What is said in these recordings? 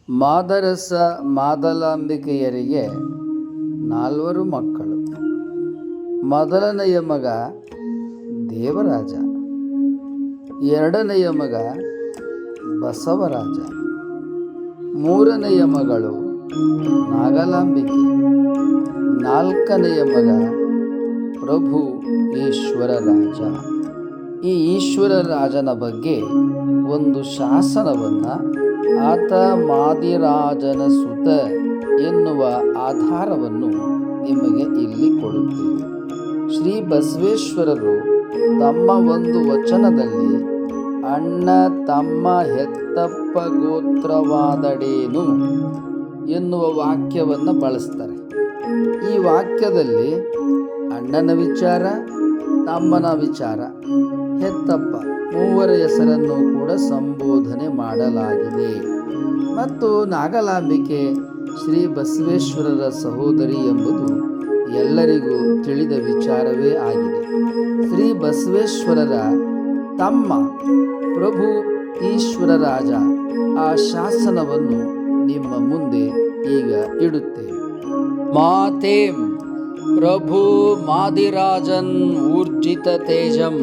ಮಾದರಸ ಮಾದಲಾಂಬಿಕೆಯರಿಗೆ 4 ಮಕ್ಕಳು. ಮೊದಲನೆಯ ಮಗ ದೇವರಾಜ, ಎರಡನೆಯ ಮಗ ಬಸವರಾಜ, ಮೂರನೆಯ ಮಗಳು ನಾಗಲಾಂಬಿಕೆ, ನಾಲ್ಕನೆಯ ಮಗ ಪ್ರಭು ಈಶ್ವರರಾಜ. ಈ ಈಶ್ವರರಾಜನ ಬಗ್ಗೆ ಒಂದು ಶಾಸನವನ್ನು ಆತ ಮಾದಿರಾಜನ ಸುತ ಎನ್ನುವ ಆಧಾರವನ್ನು ನಿಮಗೆ ಇಲ್ಲಿ ಕೊಡುತ್ತೇವೆ. ಶ್ರೀ ಬಸವೇಶ್ವರರು ತಮ್ಮ ಒಂದು ವಚನದಲ್ಲಿ ಅಣ್ಣ ತಮ್ಮ ಹೆತ್ತಪ್ಪ ಗೋತ್ರವಾದಡೇನು ಎನ್ನುವ ವಾಕ್ಯವನ್ನು ಬಳಸ್ತಾರೆ. ಈ ವಾಕ್ಯದಲ್ಲಿ ಅಣ್ಣನ ವಿಚಾರ, ತಮ್ಮನ ವಿಚಾರ, ಹೆತ್ತಪ್ಪ ಮೂವರ ಹೆಸರನ್ನು ಕೂಡ ಸಂಬೋಧನೆ ಮಾಡಲಾಗಿದೆ. ಮತ್ತು ನಾಗಲಾಂಬಿಕೆ ಶ್ರೀ ಬಸವೇಶ್ವರರ ಸಹೋದರಿ ಎಂಬುದು ಎಲ್ಲರಿಗೂ ತಿಳಿದ ವಿಚಾರವೇ ಆಗಿದೆ. ಶ್ರೀ ಬಸವೇಶ್ವರರ ತಮ್ಮ ಪ್ರಭು ಈಶ್ವರರಾಜ ಆ ಶಾಸನವನ್ನು ನಿಮ್ಮ ಮುಂದೆ ಈಗ ಇಡುತ್ತೇವೆ. ಮಾತೇಂ ಪ್ರಭು ಮಾದಿರಾಜನ್ ಊರ್ಜಿತ ತೇಜಂ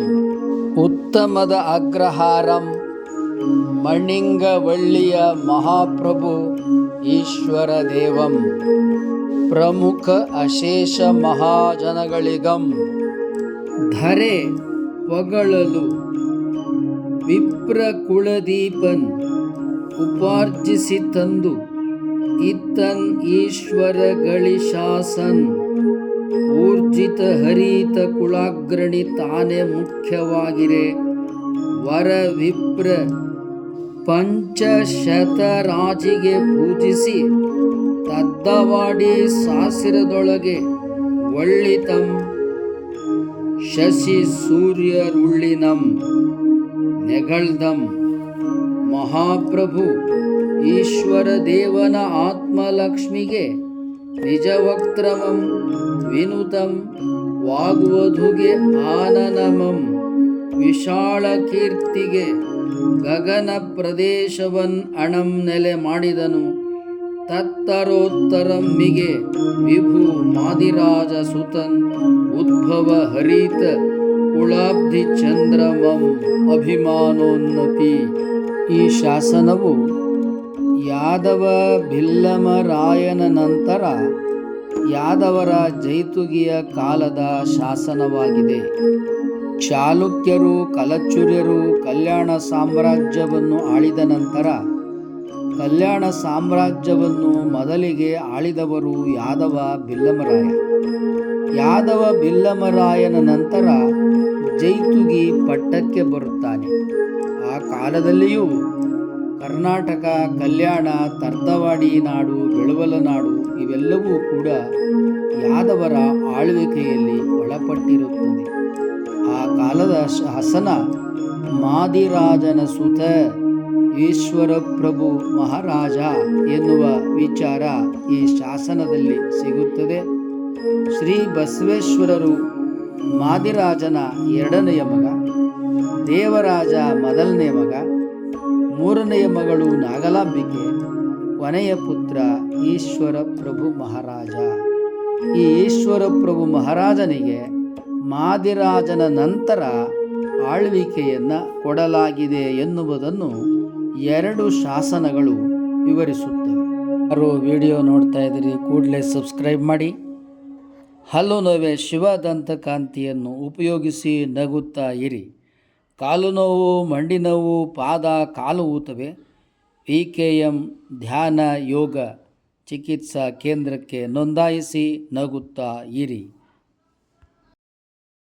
ಉತ್ತಮದ ಅಗ್ರಹಾರಂ ಮಣಿಂಗವಳ್ಳಿಯ ಮಹಾಪ್ರಭು ಈಶ್ವರ ದೇವಂ ಪ್ರಮುಖ ಅಶೇಷ ಮಹಾಜನಗಳಿಗಂ ಧರೆ ಪೊಗಳಲು ವಿಪ್ರ ಕುಳದೀಪನ್ ಉಪಾರ್ಜಿಸಿ ತಂದು ಇತ್ತನ್ ಈಶ್ವರಗಳಿ ಶಾಸನ್ ಊರ್ಜಿತ ಹರಿತ ಕುಳಾಗ್ರಣಿ ತಾನೇ ಮುಖ್ಯವಾಗಿರೆ ವರ ವಿಪ್ರ ಪಂಚಶತರಾಜಿಗೆ ಪೂಜಿಸಿ ತದ್ದವಾಡಿ ಸಾಸಿರದೊಳಗೆ ಒಳ್ಳಿತಂ ಶಶಿ ಸೂರ್ಯರುಳ್ಳಿನಂ ನೆಗಳ್ದಂ ಮಹಾಪ್ರಭು ಈಶ್ವರ ದೇವನ ಆತ್ಮಲಕ್ಷ್ಮಿಗೆ ನಿಜವಕ್ತ್ರಮಂ ವಿನುತಂ ವಾಗ್ವಧುಗೆ ಆನನಮಂ ವಿಶಾಲ ಕೀರ್ತಿಗೆ ಗಗನ ಪ್ರದೇಶವನ್ ಅಣಂ ನೆಲೆ ಮಾಡಿದನು ತತ್ತರೋತ್ತರಮ್ಮಿಗೆ ವಿಭು ಮಾದಿರಾಜ ಸುತನ್ ಉದ್ಭವ ಹರಿತ ಕುಳಾಬ್ಧಿ ಚಂದ್ರಮಂ ಅಭಿಮಾನೋನ್ನತಿ. ಈ ಶಾಸನವು ಯಾದವ ಭಿಲ್ಲಮರಾಯನ ನಂತರ ಯಾದವರ ಜೈತುಗಿಯ ಕಾಲದ ಶಾಸನವಾಗಿದೆ. ಚಾಲುಕ್ಯರು ಕಲಚುರ್ಯರು ಕಲ್ಯಾಣ ಸಾಮ್ರಾಜ್ಯವನ್ನು ಆಳಿದ ನಂತರ ಕಲ್ಯಾಣ ಸಾಮ್ರಾಜ್ಯವನ್ನು ಮೊದಲಿಗೆ ಆಳಿದವರು ಯಾದವ ಭಿಲ್ಲಮರಾಯ. ಯಾದವ ಭಿಲ್ಲಮರಾಯನ ನಂತರ ಜೈತುಗಿ ಪಟ್ಟಕ್ಕೆ ಬರುತ್ತಾನೆ. ಆ ಕಾಲದಲ್ಲಿಯೂ ಕರ್ನಾಟಕ, ಕಲ್ಯಾಣ, ತರ್ದವಾಡಿ ನಾಡು, ಬೆಳವಲನಾಡು ಇವೆಲ್ಲವೂ ಕೂಡ ಯಾದವರ ಆಳ್ವಿಕೆಯಲ್ಲಿ ಒಳಪಟ್ಟಿರುತ್ತದೆ. ಆ ಕಾಲದ ಶಾಸನ ಮಾದಿರಾಜನ ಸುತ ಈಶ್ವರ ಪ್ರಭು ಮಹಾರಾಜ ಎನ್ನುವ ವಿಚಾರ ಈ ಶಾಸನದಲ್ಲಿ ಸಿಗುತ್ತದೆ. ಶ್ರೀ ಬಸವೇಶ್ವರರು ಮಾದಿರಾಜನ ಎರಡನೆಯ ಮಗ, ದೇವರಾಜ ಮೊದಲನೆಯ ಮಗ, ಮೂರನೆಯ ಮಗಳು ನಾಗಲಾಂಬಿಕೆ, ಕೊನೆಯ ಪುತ್ರ ಈಶ್ವರ ಪ್ರಭು ಮಹಾರಾಜ. ಈ ಈಶ್ವರ ಪ್ರಭು ಮಹಾರಾಜನಿಗೆ ಮಾದಿರಾಜನ ನಂತರ ಆಳ್ವಿಕೆಯನ್ನು ಕೊಡಲಾಗಿದೆ ಎನ್ನುವುದನ್ನು 2 ಶಾಸನಗಳು ವಿವರಿಸುತ್ತವೆ. ಯಾರು ವಿಡಿಯೋ ನೋಡ್ತಾ ಇದ್ದೀರಿ ಕೂಡಲೇ ಸಬ್ಸ್ಕ್ರೈಬ್ ಮಾಡಿ. ಹಲ್ಲು ನೋವೆ ಶಿವದಂತಕಾಂತಿಯನ್ನು ಉಪಯೋಗಿಸಿ ನಗುತ್ತಾ ಇರಿ. ಕಾಲು ನೋವು, ಮಂಡಿ ನೋವು, ಪಾದ ಕಾಲು ಊತವೆ PKM ಧ್ಯಾನ ಯೋಗ ಚಿಕಿತ್ಸಾ ಕೇಂದ್ರಕ್ಕೆ ನೋಂದಾಯಿಸಿ ನಗುತ್ತಾ ಇರಿ.